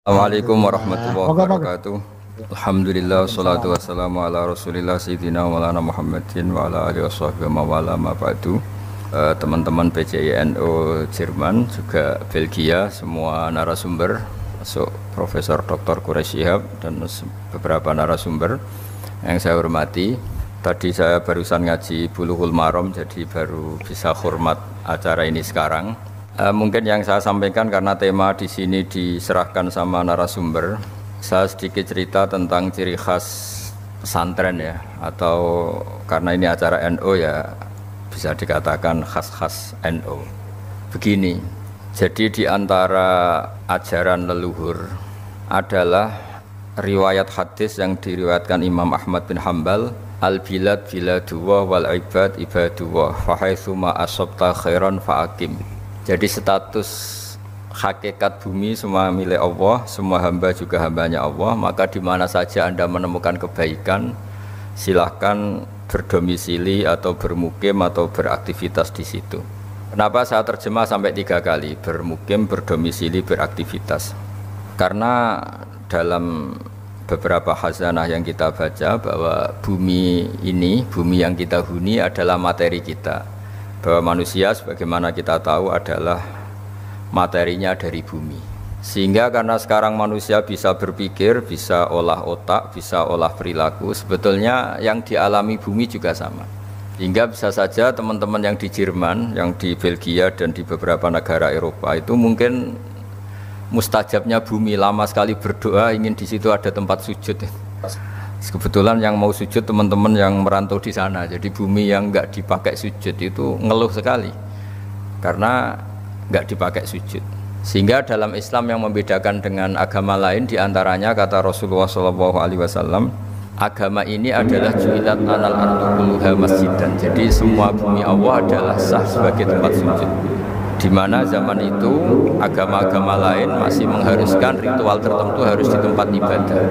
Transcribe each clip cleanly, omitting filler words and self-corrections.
Assalamualaikum warahmatullahi wabarakatuh. Alhamdulillah wassalatu wassalamu ala Rasulillah sayyidina maulana Muhammadin wa ala alihi washabbihi wa wala ma ba'du. Teman-teman PCINO Jerman juga Belgia, semua narasumber masuk Profesor Dr. Quraish Shihab dan beberapa narasumber yang saya hormati. Tadi saya barusan ngaji Bulughul Maram, jadi baru bisa hormat acara ini sekarang. Mungkin yang saya sampaikan karena tema di sini diserahkan sama narasumber, saya sedikit cerita tentang ciri khas pesantren ya, atau karena ini acara NU ya bisa dikatakan khas-khas NU. Begini, jadi di antara ajaran leluhur adalah riwayat hadis yang diriwayatkan Imam Ahmad bin Hanbal, al-bilad biladullah wal ibad ibadullah fa haitsu ma asabta khairan fa'akim. Jadi status hakikat bumi semua milik Allah, semua hamba juga hambanya Allah, maka di mana saja Anda menemukan kebaikan, silahkan berdomisili atau bermukim atau beraktivitas di situ. Kenapa saya terjemah sampai 3 kali, bermukim, berdomisili, beraktivitas? Karena dalam beberapa khazanah yang kita baca bahwa bumi ini, bumi yang kita huni adalah materi kita, bahwa manusia sebagaimana kita tahu adalah materinya dari bumi. Sehingga karena sekarang manusia bisa berpikir, bisa olah otak, bisa olah perilaku, sebetulnya yang dialami bumi juga sama. Hingga bisa saja teman-teman yang di Jerman, yang di Belgia dan di beberapa negara Eropa itu mungkin mustajabnya bumi, lama sekali berdoa ingin di situ ada tempat sujud. Kebetulan yang mau sujud teman-teman yang merantau di sana, jadi bumi yang enggak dipakai sujud itu ngeluh sekali karena enggak dipakai sujud. Sehingga dalam Islam yang membedakan dengan agama lain diantaranya kata Rasulullah SAW, agama ini adalah ju'ilat anal ardu kulluha masjidan. Jadi semua bumi Allah adalah sah sebagai tempat sujud. Di mana zaman itu agama-agama lain masih mengharuskan ritual tertentu harus di tempat ibadah.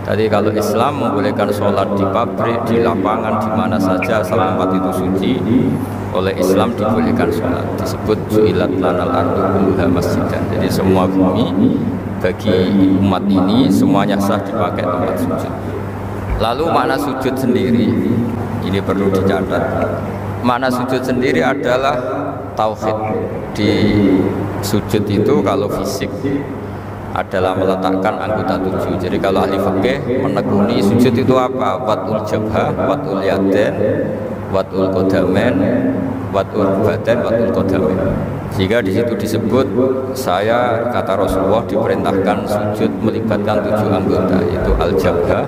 Tadi kalau Islam membolehkan sholat di pabrik, di lapangan, di mana saja asal tempat itu suci. Oleh Islam dibolehkan sholat, disebut ju'ilat lanal ardu kulluha masjidan. Jadi semua bumi bagi umat ini semuanya sah dipakai tempat sujud. Lalu makna sujud sendiri, ini perlu dicatat. Makna sujud sendiri adalah tauhid. Di sujud itu kalau fisik adalah meletakkan anggota 7. Jadi kalau ahli fikih menekuni sujud itu apa? Watul jabhah, watul yaden, watul qadamain, watul badan, watul qadamain. Jika di situ disebut, saya kata Rasulullah diperintahkan sujud melibatkan 7 anggota, yaitu al jabhah,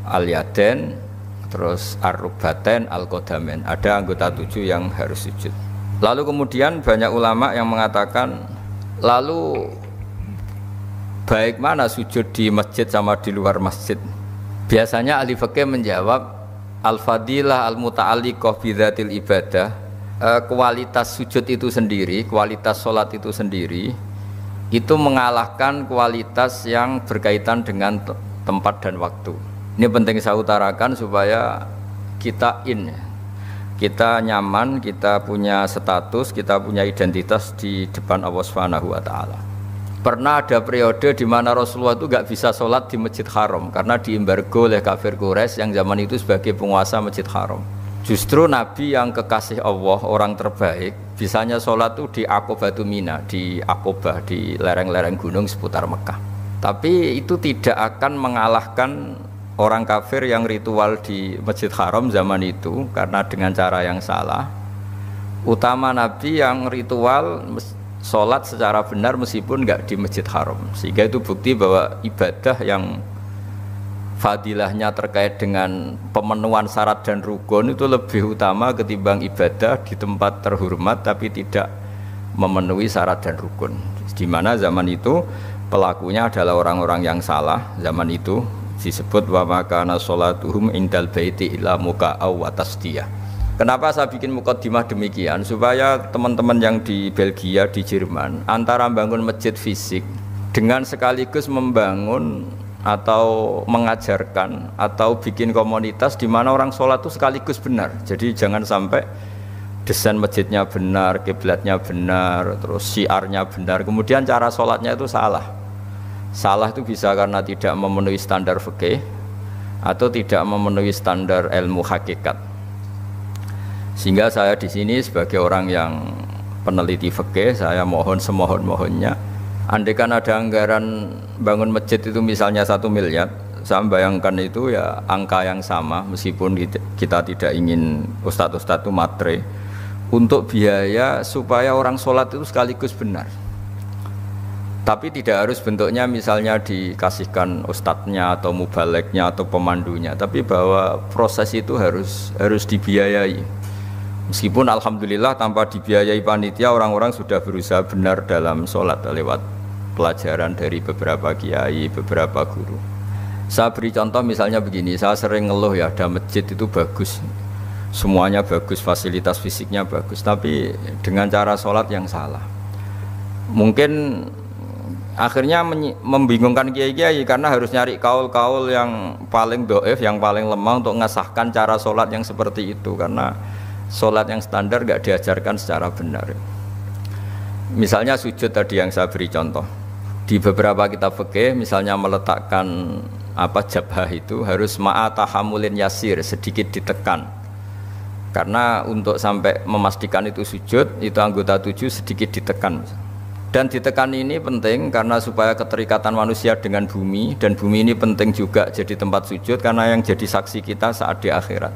al yaden, terus ar-rukbatain, al qadamain. Ada anggota 7 yang harus sujud. Lalu kemudian banyak ulama yang mengatakan, lalu baik mana sujud di masjid sama di luar masjid? Biasanya ahli fikih menjawab, al-fadilah al-muta'alliqah bidzatil ibadah, kualitas sujud itu sendiri, kualitas sholat itu sendiri, itu mengalahkan kualitas yang berkaitan dengan tempat dan waktu. Ini penting saya utarakan supaya kita kita nyaman, kita punya status, kita punya identitas di depan Allah Subhanahu wa Ta'ala. Pernah ada periode di mana Rasulullah itu gak bisa sholat di Masjid Haram karena diembargo oleh kafir Quraisy yang zaman itu sebagai penguasa Masjid Haram. Justru Nabi yang kekasih Allah, orang terbaik, bisanya sholat itu di Aqobatu Mina, di Aqobah, di lereng-lereng gunung seputar Mekah. Tapi itu tidak akan mengalahkan orang kafir yang ritual di Masjid Haram zaman itu karena dengan cara yang salah. Utama Nabi yang ritual sholat secara benar meskipun enggak di Masjid Haram. Sehingga itu bukti bahwa ibadah yang fadilahnya terkait dengan pemenuhan syarat dan rukun itu lebih utama ketimbang ibadah di tempat terhormat tapi tidak memenuhi syarat dan rukun. Di mana zaman itu pelakunya adalah orang-orang yang salah. Zaman itu disebut wa makana sholatuhum indal baiti illa muka'aw wa tasdiyah. Kenapa saya bikin mukaddimah demikian? Supaya teman-teman yang di Belgia, di Jerman, antara membangun masjid fisik dengan sekaligus membangun atau mengajarkan atau bikin komunitas di mana orang sholat itu sekaligus benar. Jadi jangan sampai desain masjidnya benar, kiblatnya benar, terus syiarnya benar, kemudian cara sholatnya itu salah. Salah itu bisa karena tidak memenuhi standar fikih atau tidak memenuhi standar ilmu hakikat. Sehingga saya di sini sebagai orang yang peneliti fikih, saya mohon semohon-mohonnya, andaikan ada anggaran bangun masjid itu misalnya 1 miliar, saya bayangkan itu ya angka yang sama, meskipun kita tidak ingin ustadz-ustadz itu matre, untuk biaya supaya orang sholat itu sekaligus benar. Tapi tidak harus bentuknya misalnya dikasihkan ustadznya atau mubaleknya atau pemandunya, tapi bahwa proses itu harus dibiayai. Meskipun alhamdulillah tanpa dibiayai panitia, orang-orang sudah berusaha benar dalam sholat lewat pelajaran dari beberapa kiai, beberapa guru. Saya beri contoh misalnya begini, saya sering ngeluh ya, ada masjid itu bagus, semuanya bagus, fasilitas fisiknya bagus, tapi dengan cara sholat yang salah. Mungkin akhirnya membingungkan kiai-kiai karena harus nyari kaul-kaul yang paling do'if, yang paling lemah untuk ngesahkan cara sholat yang seperti itu, karena sholat yang standar gak diajarkan secara benar. Misalnya sujud tadi yang saya beri contoh, di beberapa kitab fikih misalnya meletakkan jabhah itu harus ma'atahamulin yasir, sedikit ditekan, karena untuk sampai memastikan itu sujud, itu anggota 7 sedikit ditekan. Dan ditekan ini penting karena supaya keterikatan manusia dengan bumi, dan bumi ini penting juga jadi tempat sujud karena yang jadi saksi kita saat di akhirat.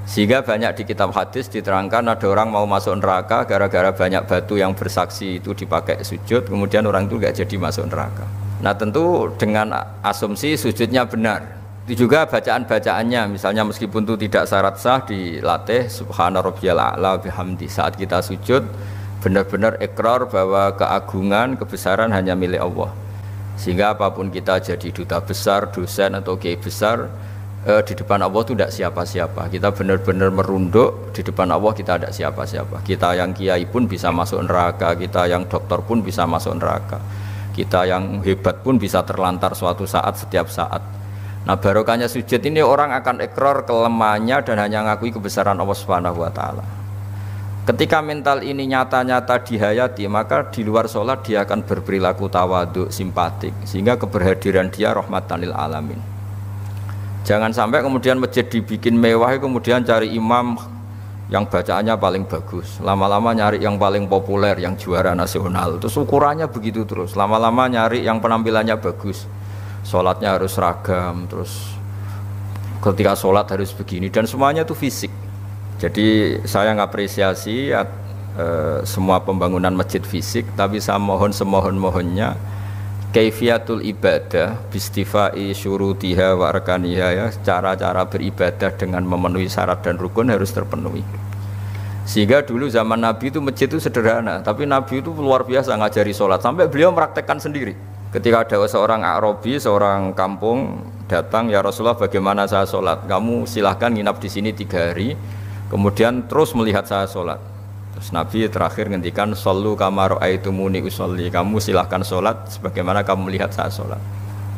Sehingga banyak di kitab hadis diterangkan ada orang mau masuk neraka gara-gara banyak batu yang bersaksi itu dipakai sujud, kemudian orang itu gak jadi masuk neraka. Nah tentu dengan asumsi sujudnya benar. Itu juga bacaan-bacaannya, misalnya meskipun itu tidak syarat sah, dilatih subhana rabbiyal a'la bihamdi. Saat kita sujud benar-benar ikrar bahwa keagungan, kebesaran hanya milik Allah. Sehingga apapun kita jadi duta besar, dosen atau kiai besar, di depan Allah itu tidak siapa-siapa. Kita benar-benar merunduk di depan Allah, kita tidak siapa-siapa. Kita yang kiai pun bisa masuk neraka, kita yang dokter pun bisa masuk neraka, kita yang hebat pun bisa terlantar suatu saat, setiap saat. Nah barokahnya sujud ini orang akan ikrar kelemahannya dan hanya ngakui kebesaran Allah Subhanahu wa taala. Ketika mental ini nyata-nyata dihayati, maka di luar sholat dia akan berperilaku tawaduk, simpatik, sehingga keberhadiran dia rahmatan lil alamin. Jangan sampai kemudian masjid dibikin mewah, kemudian cari imam yang bacaannya paling bagus, lama-lama nyari yang paling populer, yang juara nasional, terus ukurannya begitu terus, lama-lama nyari yang penampilannya bagus, sholatnya harus seragam, terus ketika sholat harus begini, dan semuanya itu fisik. Jadi saya ngapresiasi semua pembangunan masjid fisik, tapi saya mohon semohon-mohonnya kaifiatul ibadah bistifai syurutiha wa arkaniha, ya, cara-cara beribadah dengan memenuhi syarat dan rukun harus terpenuhi. Sehingga dulu zaman Nabi itu masjid itu sederhana, tapi Nabi itu luar biasa ngajari sholat, sampai beliau meraktekkan sendiri. Ketika ada seorang Arabi, seorang kampung datang, ya Rasulullah bagaimana saya sholat? Kamu silahkan nginap di sini 3 hari, kemudian terus melihat saya sholat. Terus Nabi terakhir ngendikan shollu kama ra'aitumuni usolli, kamu silahkan sholat sebagaimana kamu melihat saya sholat.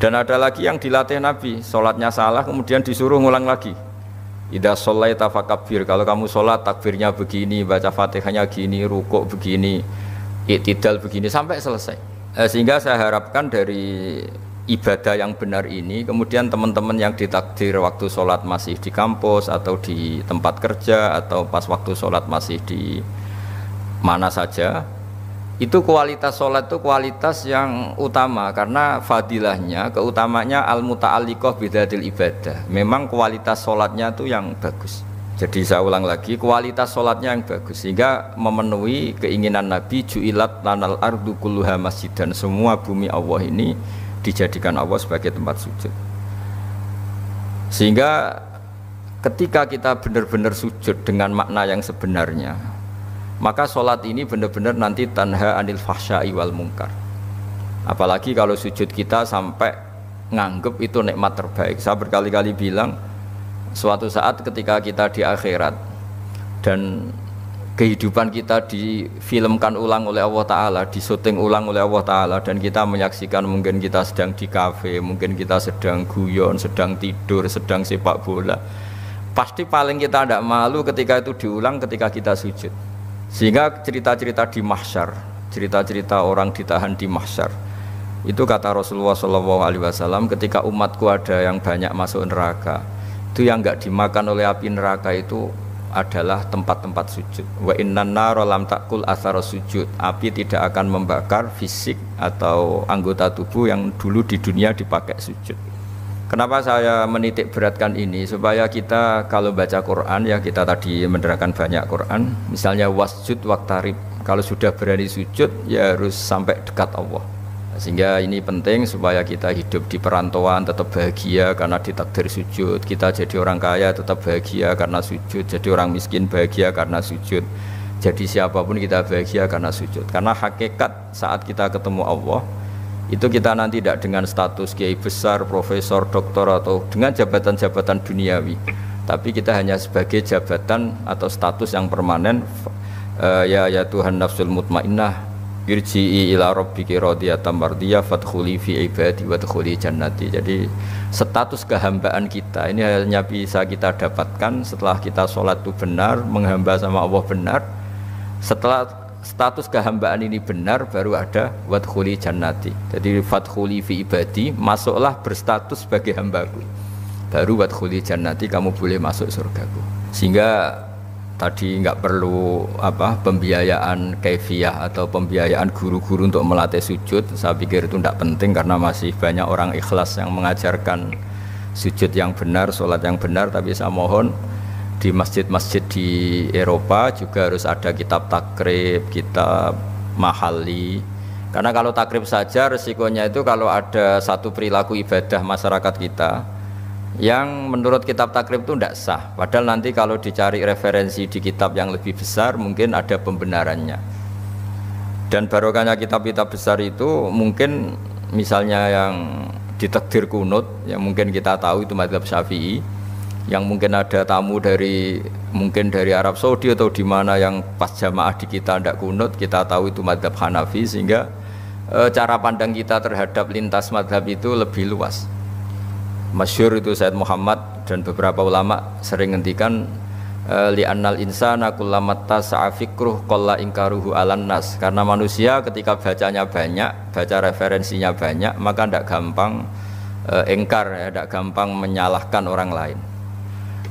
Dan ada lagi yang dilatih Nabi, sholatnya salah kemudian disuruh ngulang lagi. Idza shallaita fakabbir, kalau kamu sholat takbirnya begini, baca Fatihahnya gini, rukuk begini, i'tidal begini sampai selesai. Sehingga saya harapkan dari ibadah yang benar ini, kemudian teman-teman yang ditakdir waktu sholat masih di kampus atau di tempat kerja atau pas waktu sholat masih di mana saja, itu kualitas sholat itu kualitas yang utama, karena fadilahnya, keutamanya al-muta'alliqah bidatil ibadah. Memang kualitas sholatnya itu yang bagus. Jadi saya ulang lagi, kualitas sholatnya yang bagus sehingga memenuhi keinginan Nabi, ju'ilat lanal ardu kulluha masjidan, semua bumi Allah ini dijadikan Allah sebagai tempat sujud. Sehingga ketika kita benar-benar sujud dengan makna yang sebenarnya, maka sholat ini benar-benar nanti tanha anil fahsya'i wal munkar. Apalagi kalau sujud kita sampai nganggep itu nikmat terbaik. Saya berkali-kali bilang, suatu saat ketika kita di akhirat dan kehidupan kita difilmkan ulang oleh Allah Ta'ala, disuting ulang oleh Allah Ta'ala, dan kita menyaksikan mungkin kita sedang di kafe, mungkin kita sedang guyon, sedang tidur, sedang sepak bola, pasti paling kita tidak malu ketika itu diulang ketika kita sujud. Sehingga cerita-cerita di mahsyar, cerita-cerita orang ditahan di mahsyar, Itu kata Rasulullah SAW, ketika umatku ada yang banyak masuk neraka, itu yang enggak dimakan oleh api neraka itu adalah tempat-tempat sujud. Wa innan nara lam takul athara sujud. Api tidak akan membakar fisik atau anggota tubuh yang dulu di dunia dipakai sujud. Kenapa saya menitik beratkan ini? Supaya kita kalau baca Quran, ya kita tadi menerangkan banyak Quran, misalnya wasjud waqtarib, kalau sudah berani sujud ya harus sampai dekat Allah. Sehingga ini penting supaya kita hidup di perantauan tetap bahagia karena ditakdir sujud. Kita jadi orang kaya tetap bahagia karena sujud. Jadi orang miskin bahagia karena sujud. Jadi siapapun kita bahagia karena sujud. Karena hakikat saat kita ketemu Allah, itu kita nanti tidak dengan status kiai besar, profesor, doktor, atau dengan jabatan-jabatan duniawi. Tapi kita hanya sebagai jabatan atau status yang permanen. Ya Tuhan nafsul mutmainnah, irji'i ila rabbiki radiyatan mardiyah fadkhuli fi ibadi wadkhuli jannati. Jadi status kehambaan kita ini hanya bisa kita dapatkan setelah kita sholat itu benar, menghamba sama Allah benar. Setelah status kehambaan ini benar, baru ada wadkhuli jannati. Jadi fadkhuli fi ibadi, masuklah berstatus sebagai hambaku, baru wadkhuli jannati, kamu boleh masuk surgaku. Sehingga tadi nggak perlu pembiayaan kaifiyah atau pembiayaan guru-guru untuk melatih sujud. Saya pikir itu tidak penting karena masih banyak orang ikhlas yang mengajarkan sujud yang benar, sholat yang benar. Tapi saya mohon di masjid-masjid di Eropa juga harus ada kitab takrib, kitab mahali. Karena kalau takrib saja resikonya itu kalau ada satu perilaku ibadah masyarakat kita yang menurut kitab takrib itu tidak sah, padahal nanti kalau dicari referensi di kitab yang lebih besar mungkin ada pembenarannya. Dan barokahnya kitab-kitab besar itu mungkin misalnya yang ditakdir kunut, yang mungkin kita tahu itu mazhab Syafi'i, yang mungkin ada tamu dari mungkin dari Arab Saudi atau di mana yang pas jamaah di kita tidak kunut, kita tahu itu mazhab Hanafi, sehingga cara pandang kita terhadap lintas mazhab itu lebih luas. Masyhur itu Said Muhammad dan beberapa ulama sering ngendikan li'annal insana kullamat tasa'a fikruh qalla inkaruhu 'alan nas. Karena manusia ketika bacanya banyak, baca referensinya banyak, maka tidak gampang engkar, ya, tidak gampang menyalahkan orang lain.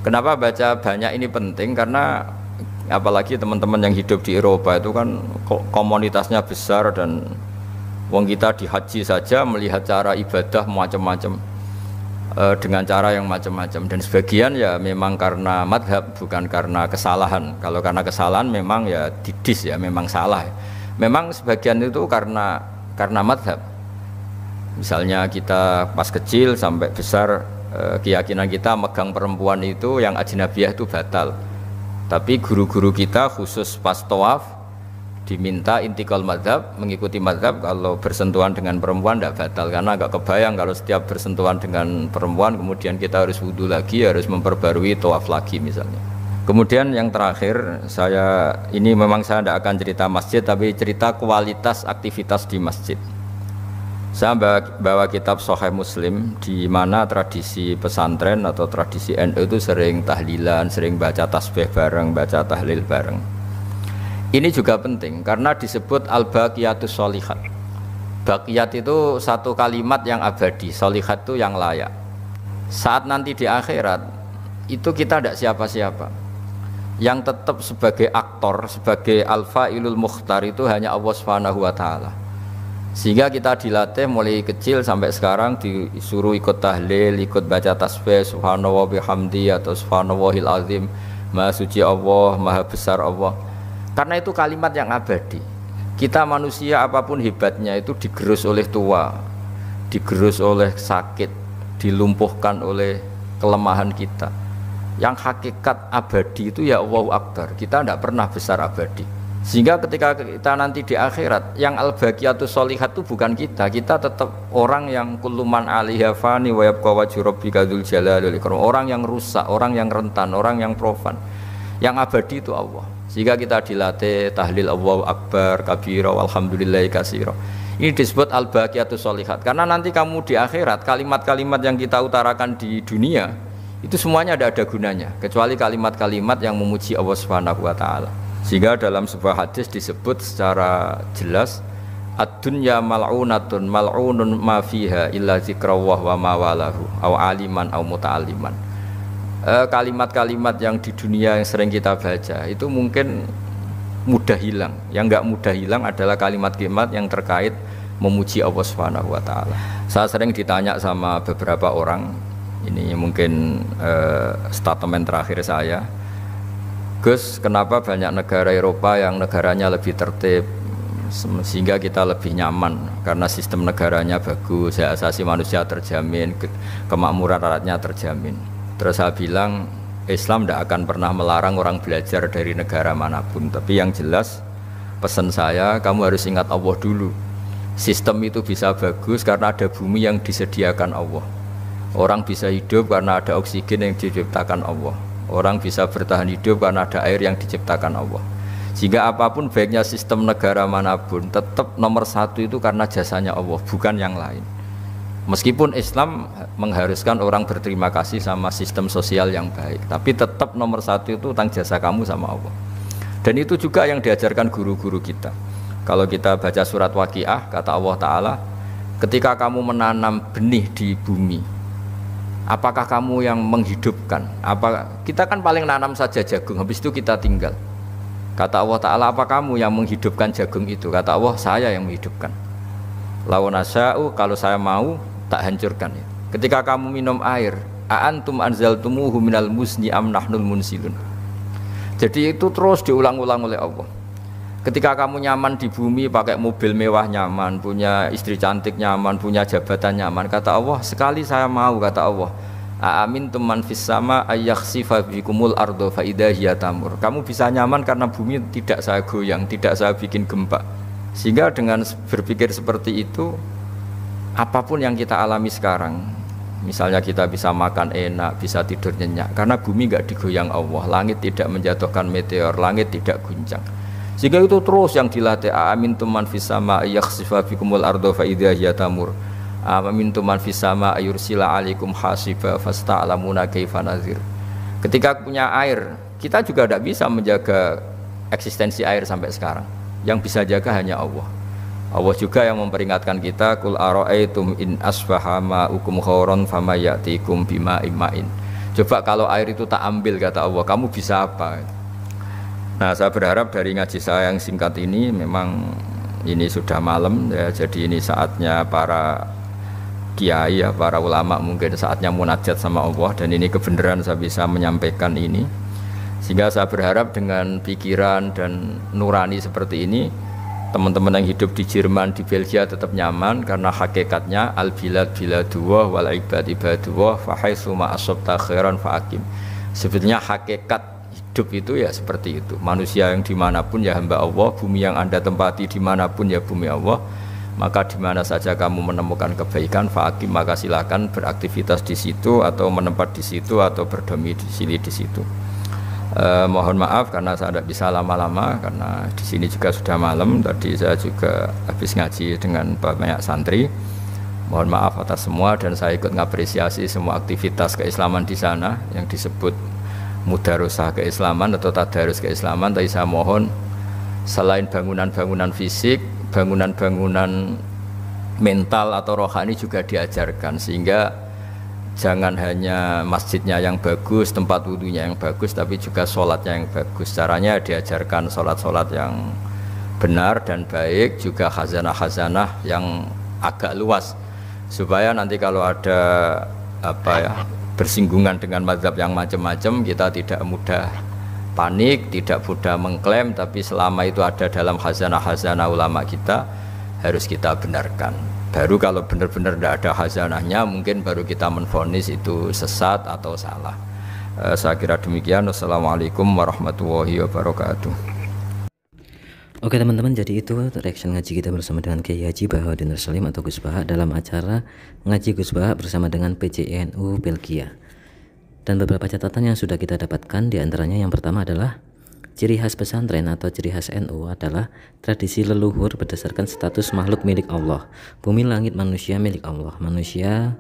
Kenapa baca banyak ini penting? Karena apalagi teman-teman yang hidup di Eropa itu kan komunitasnya besar, dan wong kita di haji saja melihat cara ibadah macam-macam, dengan cara yang macam-macam, dan sebagian ya memang karena madhab, bukan karena kesalahan. Kalau karena kesalahan memang ya didis, ya memang salah. Memang sebagian itu karena madhab. Misalnya kita pas kecil sampai besar, keyakinan kita megang perempuan itu yang ajnabiyah itu batal. Tapi guru-guru kita khusus pas tawaf diminta intikal madhab, mengikuti madhab. Kalau bersentuhan dengan perempuan tidak batal, karena agak kebayang kalau setiap bersentuhan dengan perempuan kemudian kita harus wudhu lagi, harus memperbarui tawaf lagi misalnya. Kemudian yang terakhir, ini memang saya tidak akan cerita masjid, tapi cerita kualitas aktivitas di masjid. Saya bawa kitab Sahih Muslim, di mana tradisi pesantren atau tradisi NU itu sering tahlilan, sering baca tasbih bareng, baca tahlil bareng. Ini juga penting karena disebut al-baqiyatus sholihat. Baqiyat itu satu kalimat yang abadi, sholihat itu yang layak. Saat nanti di akhirat itu kita tidak siapa-siapa. Yang tetap sebagai aktor, sebagai al-fa'ilul mukhtar itu hanya Allah Subhanahu wa taala. Sehingga kita dilatih mulai kecil sampai sekarang disuruh ikut tahlil, ikut baca tasbih subhanallah bihamdi atau subhanallahil azim, maha suci Allah, maha besar Allah. Karena itu kalimat yang abadi. Kita manusia apapun hebatnya itu digerus oleh tua, digerus oleh sakit, dilumpuhkan oleh kelemahan kita. Yang hakikat abadi itu ya Allahu Akbar. Kita tidak pernah besar abadi. Sehingga ketika kita nanti di akhirat, yang al-baqiyatus sholihat itu bukan kita. Kita tetap orang yang kulluman 'alaiha fani wa yabqa wajhu rabbika dzul jalali wal ikram. Orang yang rusak, orang yang rentan, orang yang profan. Yang abadi itu Allah. Sehingga kita dilatih tahlil Allahu Akbar kabira walhamdulillahi katsira. Ini disebut al-baqiyatus sholihat. Karena nanti kamu di akhirat, kalimat-kalimat yang kita utarakan di dunia itu semuanya tidak ada gunanya kecuali kalimat-kalimat yang memuji Allah Subhanahu wa taala. Sehingga dalam sebuah hadis disebut secara jelas ad-dunya mal'unatun mal'unun ma fiha illa zikrawah wa ma walahu au aliman au muta'alliman. Kalimat-kalimat yang di dunia yang sering kita baca itu mungkin mudah hilang. Yang enggak mudah hilang adalah kalimat-kalimat yang terkait memuji Allah Subhanahu wa taala. Saya sering ditanya sama beberapa orang, ini mungkin statement terakhir saya. Gus, kenapa banyak negara Eropa yang negaranya lebih tertib sehingga kita lebih nyaman karena sistem negaranya bagus, hak asasi manusia terjamin, kemakmuran rakyatnya terjamin. Terus saya bilang Islam tidak akan pernah melarang orang belajar dari negara manapun, tapi yang jelas pesan saya, kamu harus ingat Allah dulu. Sistem itu bisa bagus karena ada bumi yang disediakan Allah. Orang bisa hidup karena ada oksigen yang diciptakan Allah. Orang bisa bertahan hidup karena ada air yang diciptakan Allah. Sehingga apapun baiknya sistem negara manapun, tetap nomor satu itu karena jasanya Allah, bukan yang lain. Meskipun Islam mengharuskan orang berterima kasih sama sistem sosial yang baik, tapi tetap nomor satu itu tentang jasa kamu sama Allah. Dan itu juga yang diajarkan guru-guru kita. Kalau kita baca surat Waqiah, kata Allah Ta'ala, ketika kamu menanam benih di bumi, apakah kamu yang menghidupkan? Kita kan paling nanam saja jagung, habis itu kita tinggal. Kata Allah Ta'ala, apa kamu yang menghidupkan jagung itu? Kata Allah, saya yang menghidupkan. Law nasya'u, kalau saya mau, tak hancurkan. Ketika kamu minum air, a'antum anzaltumuhu minal muzni am nahnul munsilun. Jadi itu terus diulang-ulang oleh Allah. Ketika kamu nyaman di bumi, pakai mobil mewah nyaman, punya istri cantik nyaman, punya jabatan nyaman, kata Allah, sekali saya mau, kata Allah, a'amintum man fis sama ayyakhsifa bikumul ardo fa idza hiya tamur. Kamu bisa nyaman karena bumi tidak saya goyang, tidak saya bikin gempa. Sehingga dengan berpikir seperti itu, apapun yang kita alami sekarang, misalnya kita bisa makan enak, bisa tidur nyenyak, karena bumi enggak digoyang Allah, langit tidak menjatuhkan meteor, langit tidak guncang. Sehingga itu terus yang dilatih, amintum man fis sama yakhsifa bikumul ardo fa idza hiya tamur, amintum man fis sama ayursila alaikum hasiba fasta'lamuna kaifa nazir. Ketika punya air, kita juga tidak bisa menjaga eksistensi air sampai sekarang. Yang bisa jaga hanya Allah. Allah juga yang memperingatkan kita, kul ara'aitum in asbaha ma'ukum khauran fama ya'tikum bima'in ma'in. Coba kalau air itu tak ambil, kata Allah, kamu bisa apa? Nah, saya berharap dari ngaji saya yang singkat ini, memang ini sudah malam ya, jadi ini saatnya para kiai ya, para ulama mungkin saatnya munajat sama Allah, dan ini kebenaran saya bisa menyampaikan ini. Sehingga saya berharap dengan pikiran dan nurani seperti ini, teman-teman yang hidup di Jerman, di Belgia tetap nyaman, karena hakikatnya al-bilad biladullah wal ibad ibadullah fa haitsu ma asabta khairan fa aqim. Sebetulnya hakikat hidup itu ya seperti itu. Manusia yang dimanapun ya hamba Allah, bumi yang Anda tempati dimanapun ya bumi Allah. Maka dimana saja kamu menemukan kebaikan, fa'akim, maka silakan beraktivitas di situ atau menempat di situ atau berdomisili di situ. Mohon maaf karena saya tidak bisa lama-lama, karena di sini juga sudah malam. Tadi saya juga habis ngaji dengan banyak santri. Mohon maaf atas semua, dan saya ikut mengapresiasi semua aktivitas keislaman di sana yang disebut mudarosah keislaman atau tadarus keislaman. Tapi saya mohon, selain bangunan-bangunan fisik, bangunan-bangunan mental atau rohani juga diajarkan, sehingga jangan hanya masjidnya yang bagus, tempat wudunya yang bagus, tapi juga sholatnya yang bagus. Caranya diajarkan sholat-sholat yang benar dan baik, juga khazanah-khazanah yang agak luas, supaya nanti kalau ada bersinggungan dengan mazhab yang macam-macam, kita tidak mudah panik, tidak mudah mengklaim, tapi selama itu ada dalam khazanah-khazanah ulama kita, harus kita benarkan. Baru kalau benar-benar tidak ada khazanahnya, mungkin baru kita menvonis itu sesat atau salah. Saya kira demikian. Wassalamualaikum warahmatullahi wabarakatuh. Oke teman-teman, jadi itu reaction ngaji kita bersama dengan Kiai Haji Bahaudin Salim atau Gus Baha dalam acara Ngaji Gus Baha bersama dengan PCNU Belgia. Dan beberapa catatan yang sudah kita dapatkan, diantaranya yang pertama adalah ciri khas pesantren atau ciri khas NU adalah tradisi leluhur berdasarkan status makhluk milik Allah. Bumi, langit, manusia milik Allah. Manusia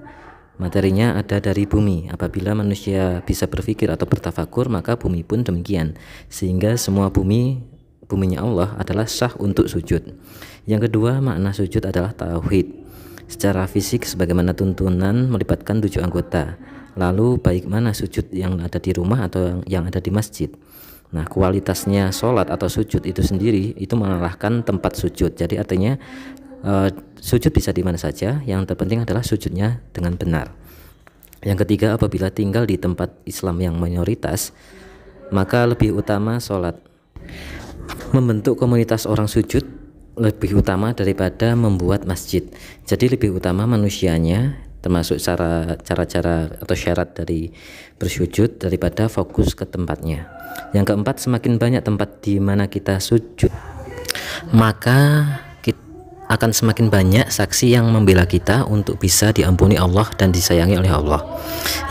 materinya ada dari bumi. Apabila manusia bisa berpikir atau bertafakur, maka bumi pun demikian. Sehingga semua bumi buminya Allah adalah sah untuk sujud. Yang kedua, makna sujud adalah tauhid. Secara fisik sebagaimana tuntunan melibatkan 7 anggota. Lalu baik mana sujud yang ada di rumah atau yang ada di masjid. Nah, kualitasnya sholat atau sujud itu sendiri itu mengalahkan tempat sujud. Jadi artinya sujud bisa di mana saja, yang terpenting adalah sujudnya dengan benar. Yang ketiga, apabila tinggal di tempat Islam yang mayoritas, maka lebih utama sholat. Membentuk komunitas orang sujud lebih utama daripada membuat masjid. Jadi lebih utama manusianya, termasuk cara-cara atau syarat dari bersujud, daripada fokus ke tempatnya. Yang keempat, semakin banyak tempat di mana kita sujud, maka akan semakin banyak saksi yang membela kita untuk bisa diampuni Allah dan disayangi oleh Allah.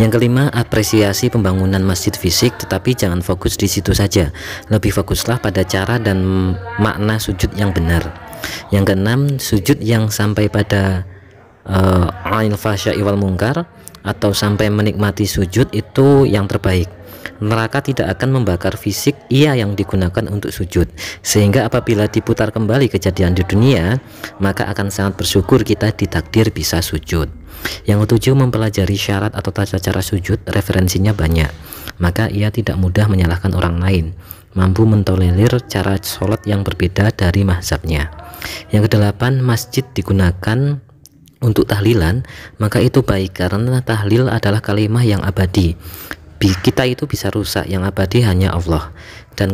Yang kelima, apresiasi pembangunan masjid fisik, tetapi jangan fokus di situ saja. Lebih fokuslah pada cara dan makna sujud yang benar. Yang keenam, sujud yang sampai pada anil fahsya'i wal munkar atau sampai menikmati sujud itu yang terbaik. Neraka tidak akan membakar fisik ia yang digunakan untuk sujud, sehingga apabila diputar kembali kejadian di dunia, maka akan sangat bersyukur kita ditakdir bisa sujud. Yang ketujuh, mempelajari syarat atau tata cara sujud, referensinya banyak, maka ia tidak mudah menyalahkan orang lain, mampu mentolerir cara sholat yang berbeda dari mazhabnya. Yang kedelapan, masjid digunakan untuk tahlilan, maka itu baik karena tahlil adalah kalimah yang abadi. Kita itu bisa rusak, yang abadi hanya Allah. Dan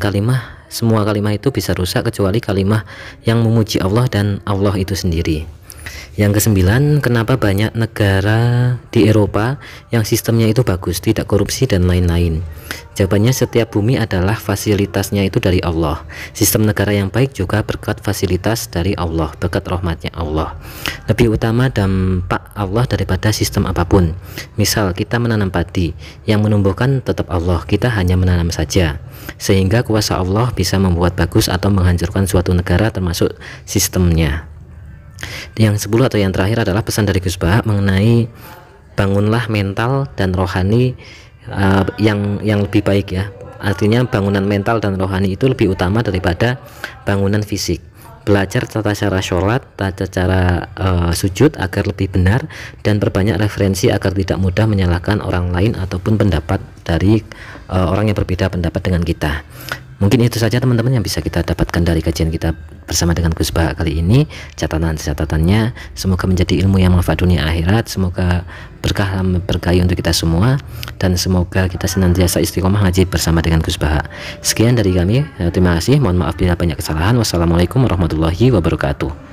semua kalimah itu bisa rusak kecuali kalimah yang memuji Allah dan Allah itu sendiri. Yang kesembilan, kenapa banyak negara di Eropa yang sistemnya itu bagus, tidak korupsi dan lain-lain? Jawabannya, setiap bumi adalah fasilitasnya itu dari Allah. Sistem negara yang baik juga berkat fasilitas dari Allah, berkat rahmatnya Allah. Lebih utama dampak Allah daripada sistem apapun. Misal kita menanam padi, yang menumbuhkan tetap Allah, kita hanya menanam saja. Sehingga kuasa Allah bisa membuat bagus atau menghancurkan suatu negara termasuk sistemnya. Yang 10 atau yang terakhir adalah pesan dari Gus Baha mengenai bangunlah mental dan rohani yang lebih baik ya. Artinya bangunan mental dan rohani itu lebih utama daripada bangunan fisik. Belajar tata cara sholat, tata cara sujud agar lebih benar, dan perbanyak referensi agar tidak mudah menyalahkan orang lain ataupun pendapat dari orang yang berbeda pendapat dengan kita. Mungkin itu saja teman-teman yang bisa kita dapatkan dari kajian kita bersama dengan Gus Baha kali ini. Catatan-catatannya semoga menjadi ilmu yang manfaat dunia akhirat, semoga berkahi untuk kita semua, dan semoga kita senantiasa istiqomah ngaji bersama dengan Gus Baha. Sekian dari kami, terima kasih, mohon maaf bila banyak kesalahan. Wassalamualaikum warahmatullahi wabarakatuh.